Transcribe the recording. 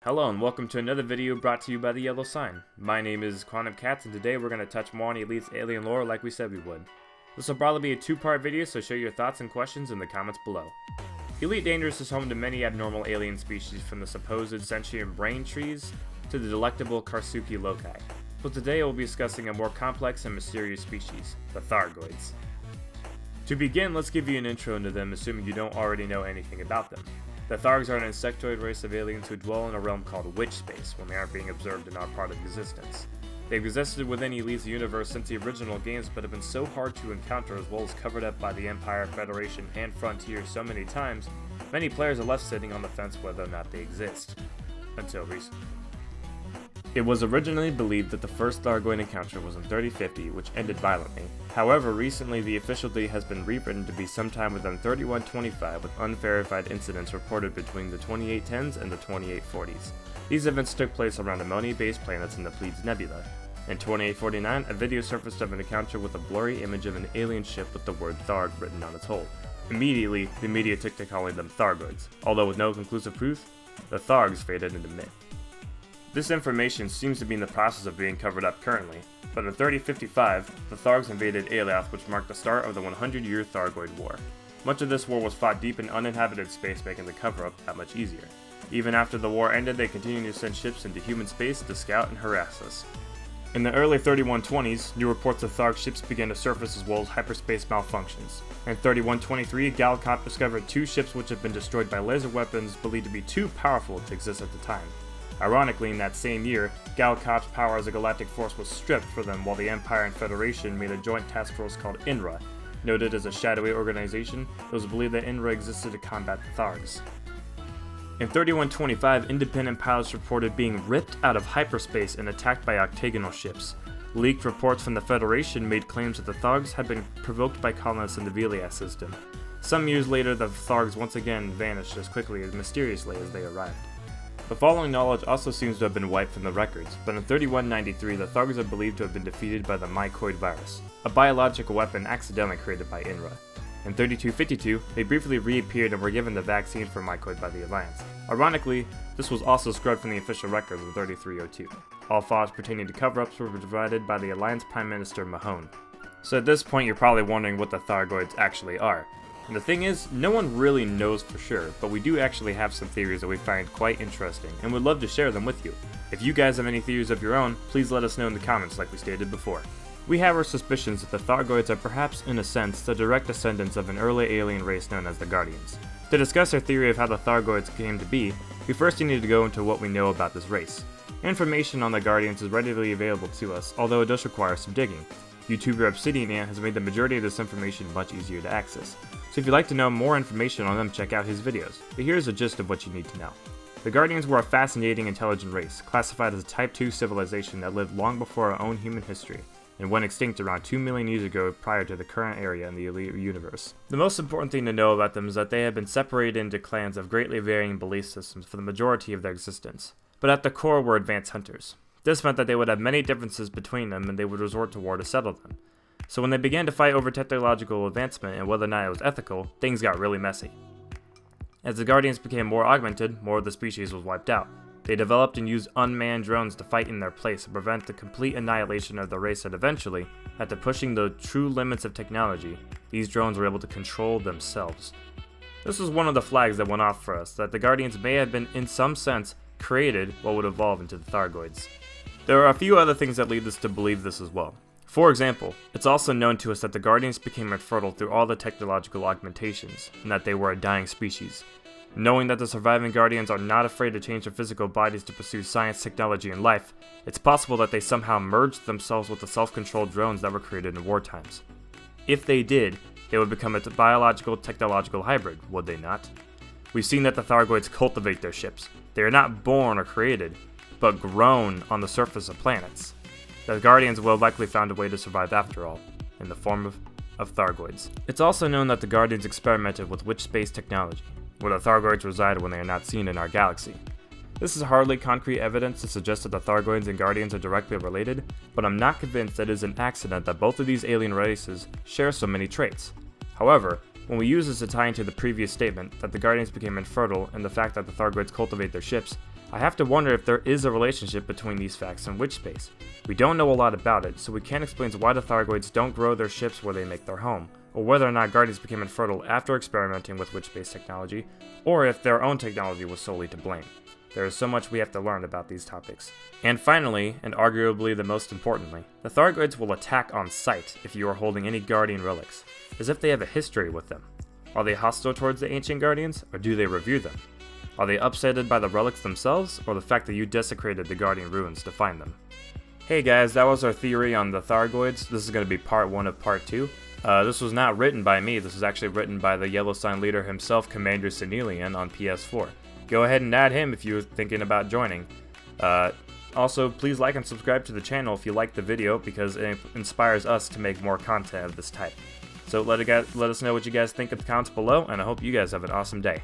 Hello and welcome to another video brought to you by the Yellow Sign. My name is Quantum Cats and today we're going to touch more on Elite's alien lore like we said we would. This will probably be a two-part video, so share your thoughts and questions in the comments below. Elite Dangerous is home to many abnormal alien species, from the supposed sentient brain trees to the delectable Karsuki loci. But today we'll be discussing a more complex and mysterious species, the Thargoids. To begin, let's give you an intro into them, assuming you don't already know anything about them. The Thargs are an insectoid race of aliens who dwell in a realm called witch space when they aren't being observed in our part of existence. They've existed within Elite's universe since the original games, but have been so hard to encounter, as well as covered up by the Empire, Federation, and Frontier so many times, many players are left sitting on the fence whether or not they exist. Until recently. It was originally believed that the first Thargoid encounter was in 3050, which ended violently. However, recently the official date has been rewritten to be sometime within 3125, with unverified incidents reported between the 2810s and the 2840s. These events took place around ammonia-based planets in the Pleiades Nebula. In 2849, a video surfaced of an encounter with a blurry image of an alien ship with the word Tharg written on its hull. Immediately, the media took to calling them Thargoids. Although with no conclusive proof, the Thargs faded into myth. This information seems to be in the process of being covered up currently, but in 3055, the Thargs invaded Aelath, which marked the start of the 100-year Thargoid War. Much of this war was fought deep in uninhabited space, making the cover-up that much easier. Even after the war ended, they continued to send ships into human space to scout and harass us. In the early 3120s, new reports of Tharg ships began to surface, as well as hyperspace malfunctions. In 3123, Galcop discovered two ships which had been destroyed by laser weapons believed to be too powerful to exist at the time. Ironically, in that same year, Galcop's power as a galactic force was stripped for them, while the Empire and Federation made a joint task force called Inara. Noted as a shadowy organization, it was believed that Inara existed to combat the Thargs. In 3125, independent pilots reported being ripped out of hyperspace and attacked by octagonal ships. Leaked reports from the Federation made claims that the Thargs had been provoked by colonists in the Velias system. Some years later, the Thargs once again vanished as quickly and mysteriously as they arrived. The following knowledge also seems to have been wiped from the records, but in 3193 the Thargs are believed to have been defeated by the mycoid virus, a biological weapon accidentally created by Inra. In 3252, they briefly reappeared and were given the vaccine for mycoid by the Alliance. Ironically, this was also scrubbed from the official records in 3302. All files pertaining to cover-ups were provided by the Alliance Prime Minister Mahone. So at this point you're probably wondering what the Thargoids actually are. And the thing is, no one really knows for sure, but we do actually have some theories that we find quite interesting, and would love to share them with you. If you guys have any theories of your own, please let us know in the comments like we stated before. We have our suspicions that the Thargoids are perhaps, in a sense, the direct descendants of an early alien race known as the Guardians. To discuss our theory of how the Thargoids came to be, we first need to go into what we know about this race. Information on the Guardians is readily available to us, although it does require some digging. YouTuber Obsidian Ant has made the majority of this information much easier to access. So if you'd like to know more information on them, check out his videos. But here's a gist of what you need to know. The Guardians were a fascinating, intelligent race, classified as a Type 2 civilization that lived long before our own human history, and went extinct around 2 million years ago prior to the current area in the Elite universe. The most important thing to know about them is that they have been separated into clans of greatly varying belief systems for the majority of their existence, but at the core were advanced hunters. This meant that they would have many differences between them and they would resort to war to settle them. So when they began to fight over technological advancement and whether or not it was ethical, things got really messy. As the Guardians became more augmented, more of the species was wiped out. They developed and used unmanned drones to fight in their place to prevent the complete annihilation of the race, and eventually, after pushing the true limits of technology, these drones were able to control themselves. This was one of the flags that went off for us, that the Guardians may have been, in some sense, created what would evolve into the Thargoids. There are a few other things that lead us to believe this as well. For example, it's also known to us that the Guardians became infertile through all the technological augmentations, and that they were a dying species. Knowing that the surviving Guardians are not afraid to change their physical bodies to pursue science, technology, and life, it's possible that they somehow merged themselves with the self-controlled drones that were created in war times. If they did, they would become a biological-technological hybrid, would they not? We've seen that the Thargoids cultivate their ships. They are not born or created, but grown on the surface of planets. The Guardians will have likely found a way to survive after all, in the form of Thargoids. It's also known that the Guardians experimented with witch space technology, where the Thargoids reside when they are not seen in our galaxy. This is hardly concrete evidence to suggest that the Thargoids and Guardians are directly related, but I'm not convinced that it is an accident that both of these alien races share so many traits. However, when we use this to tie into the previous statement that the Guardians became infertile and the fact that the Thargoids cultivate their ships, I have to wonder if there is a relationship between these facts and witch space. We don't know a lot about it, so we can't explain why the Thargoids don't grow their ships where they make their home, or whether or not Guardians became infertile after experimenting with witch-based technology, or if their own technology was solely to blame. There is so much we have to learn about these topics. And finally, and arguably the most importantly, the Thargoids will attack on sight if you are holding any Guardian relics, as if they have a history with them. Are they hostile towards the ancient Guardians, or do they revere them? Are they upsetted by the relics themselves, or the fact that you desecrated the Guardian ruins to find them? Hey guys, that was our theory on the Thargoids. This is going to be part 1 of part 2. This was not written by me, this was actually written by the Yellow Sign leader himself, Commander Senelian, on PS4. Go ahead and add him if you're thinking about joining. Also, please like and subscribe to the channel if you liked the video, because it inspires us to make more content of this type. So let us know what you guys think in the comments below, and I hope you guys have an awesome day.